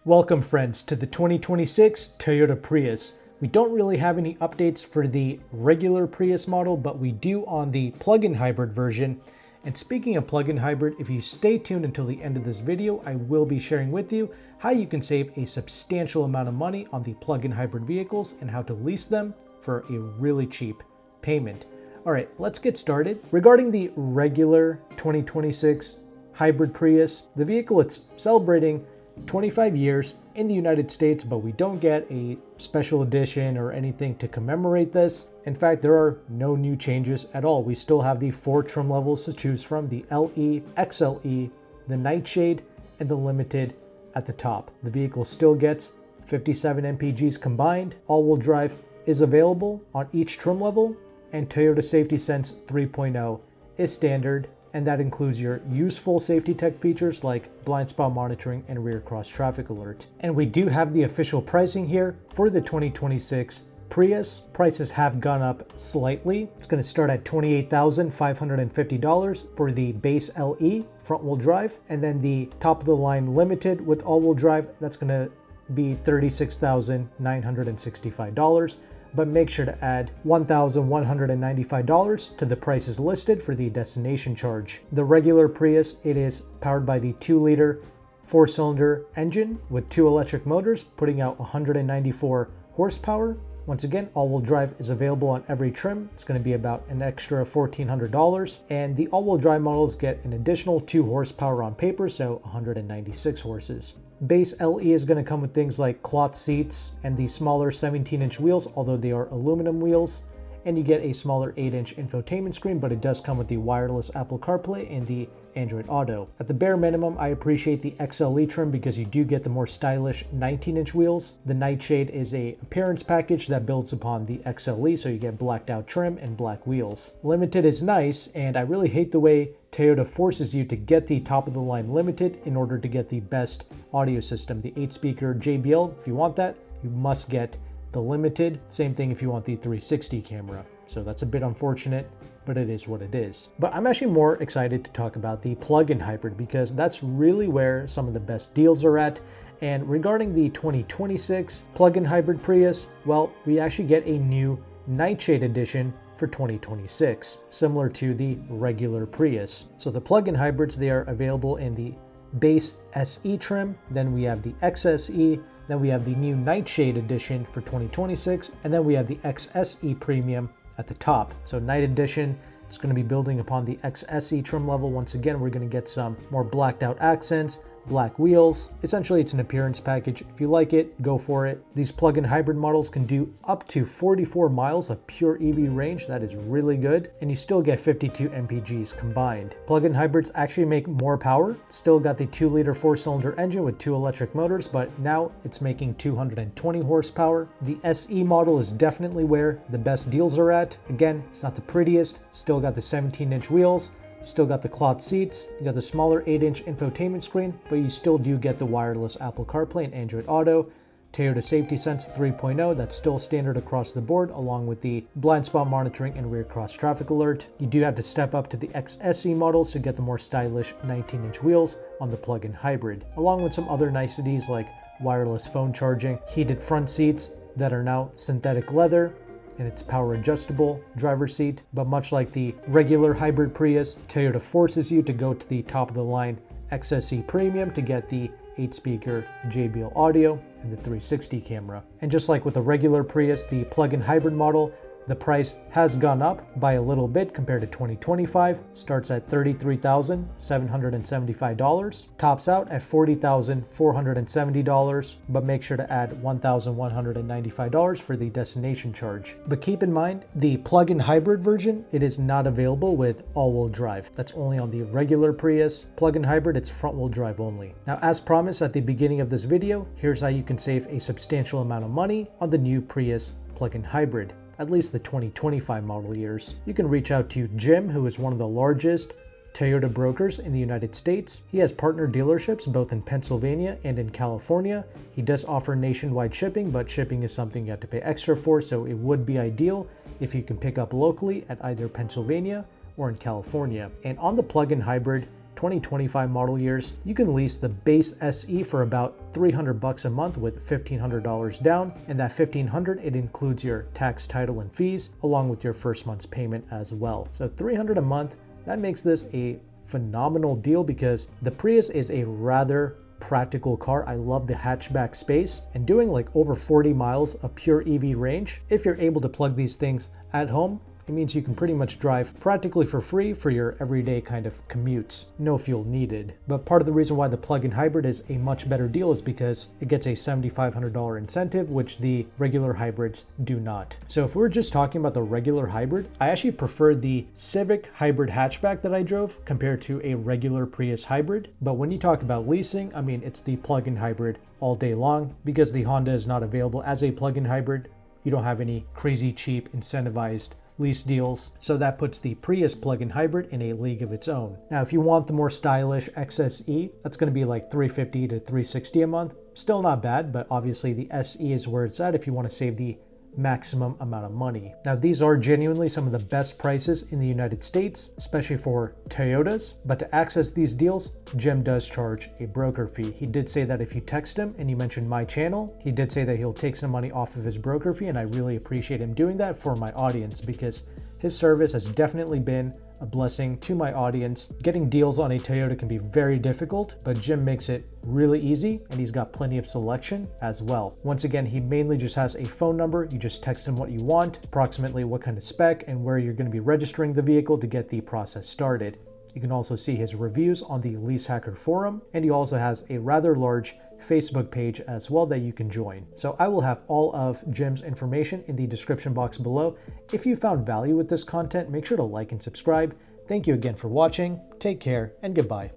Welcome friends to the 2026 Toyota Prius. We don't really have any updates for the regular Prius model, but we do on the plug-in hybrid version. And speaking of plug-in hybrid, if you stay tuned until the end of this video, I will be sharing with you how you can save a substantial amount of money on the plug-in hybrid vehicles and how to lease them for a really cheap payment. All right, let's get started. Regarding the regular 2026 hybrid Prius, the vehicle, it's celebrating 25 years in the United States, but we don't get a special edition or anything to commemorate this. In fact, there are no new changes at all. We still have the 4 trim levels to choose from: the LE, XLE, the Nightshade, and the Limited at the top. The vehicle still gets 57 mpgs combined. All-wheel drive is available on each trim level, and Toyota Safety Sense 3.0 is standard. And that includes your useful safety tech features like blind spot monitoring and rear cross traffic alert. And we do have the official pricing here for the 2026 Prius. Prices have gone up slightly. It's going to start at $28,550 for the base LE front wheel drive. And then the top of the line Limited with all wheel drive, that's going to be $36,965. But make sure to add $1,195 to the prices listed for the destination charge. The regular Prius, it is powered by the 2-liter 4-cylinder engine with 2 electric motors, putting out 194 horsepower. Once again, all-wheel drive is available on every trim. It's going to be about an extra $1,400. And the all-wheel drive models get an additional 2 horsepower on paper, so 196 horses. Base LE is going to come with things like cloth seats and the smaller 17-inch wheels, although they are aluminum wheels. And you get a smaller 8-inch infotainment screen, but it does come with the wireless Apple CarPlay and the Android Auto. At the bare minimum, I appreciate the XLE trim because you do get the more stylish 19-inch wheels. The Nightshade is a appearance package that builds upon the XLE, so you get blacked out trim and black wheels. Limited is nice, and I really hate the way Toyota forces you to get the top of the line Limited in order to get the best audio system. The 8-speaker JBL, if you want that, you must get the Limited. Same thing if you want the 360 camera. So that's a bit unfortunate, but it is what it is. But I'm actually more excited to talk about the plug-in hybrid because that's really where some of the best deals are at. And regarding the 2026 plug-in hybrid Prius, well, we actually get a new Nightshade edition for 2026, similar to the regular Prius. So the plug-in hybrids, they are available in the base SE trim, then we have the XSE, then we have the new Nightshade edition for 2026, and then we have the XSE Premium at the top. So Night Edition, it's going to be building upon the XSE trim level. Once again, we're going to get some more blacked out accents, black wheels. Essentially, it's an appearance package. If you like it, go for it. These plug-in hybrid models can do up to 44 miles of pure EV range. That is really good. And you still get 52 mpgs combined. Plug-in hybrids actually make more power. Still got the 2-liter 4-cylinder engine with 2 electric motors, but now it's making 220 horsepower. The SE model is definitely where the best deals are at. Again, it's not the prettiest. Still got the 17-inch wheels. Still got the cloth seats, you got the smaller 8-inch infotainment screen, but you still do get the wireless Apple CarPlay and Android Auto. Toyota Safety Sense 3.0, that's still standard across the board, along with the blind spot monitoring and rear cross traffic alert. You do have to step up to the XSE models to get the more stylish 19-inch wheels on the plug-in hybrid, along with some other niceties like wireless phone charging, heated front seats that are now synthetic leather, and it's power adjustable driver's seat. But much like the regular hybrid Prius, Toyota forces you to go to the top of the line XSE Premium to get the 8-speaker JBL audio and the 360 camera. And just like with the regular Prius, the plug-in hybrid model, the price has gone up by a little bit compared to 2025. Starts at $33,775, tops out at $40,470, but make sure to add $1,195 for the destination charge. But keep in mind, the plug-in hybrid version, it is not available with all-wheel drive. That's only on the regular Prius. Plug-in hybrid, it's front-wheel drive only. Now, as promised at the beginning of this video, here's how you can save a substantial amount of money on the new Prius plug-in hybrid, at least the 2025 model years. You can reach out to Jim, who is one of the largest Toyota brokers in the United States. He has partner dealerships both in Pennsylvania and in California. He does offer nationwide shipping, but shipping is something you have to pay extra for, so it would be ideal if you can pick up locally at either Pennsylvania or in California. And on the plug-in hybrid, 2025 model years, you can lease the base SE for about $300 a month with $1,500 down, and that $1,500, it includes your tax, title, and fees, along with your first month's payment as well. So $300 a month, that makes this a phenomenal deal because the Prius is a rather practical car. I love the hatchback space, and doing like over 40 miles of pure EV range, if you're able to plug these things at home, it means you can pretty much drive practically for free for your everyday kind of commutes. No fuel needed. But part of the reason why the plug-in hybrid is a much better deal is because it gets a $7,500 incentive, which the regular hybrids do not. So if we're just talking about the regular hybrid, I actually prefer the Civic hybrid hatchback that I drove compared to a regular Prius hybrid. But when you talk about leasing, I mean, it's the plug-in hybrid all day long. Because the Honda is not available as a plug-in hybrid, you don't have any crazy cheap incentivized lease deals, so that puts the Prius plug-in hybrid in a league of its own. Now, if you want the more stylish XSE, that's going to be like $350 to $360 a month. Still not bad, but obviously the SE is where it's at if you want to save the maximum amount of money. Now, these are genuinely some of the best prices in the United States, especially for Toyotas, but to access these deals, Jim does charge a broker fee. He did say that if you text him and you mention my channel, he did say that he'll take some money off of his broker fee, and I really appreciate him doing that for my audience because his service has definitely been a blessing to my audience. Getting deals on a Toyota can be very difficult, but Jim makes it really easy, and he's got plenty of selection as well. Once again, he mainly just has a phone number. You just text him what you want, approximately what kind of spec, and where you're going to be registering the vehicle to get the process started. You can also see his reviews on the Leasehackr forum, and he also has a rather large Facebook page as well that you can join. So I will have all of Jim's information in the description box below. If you found value with this content, make sure to like and subscribe. Thank you again for watching. Take care and goodbye.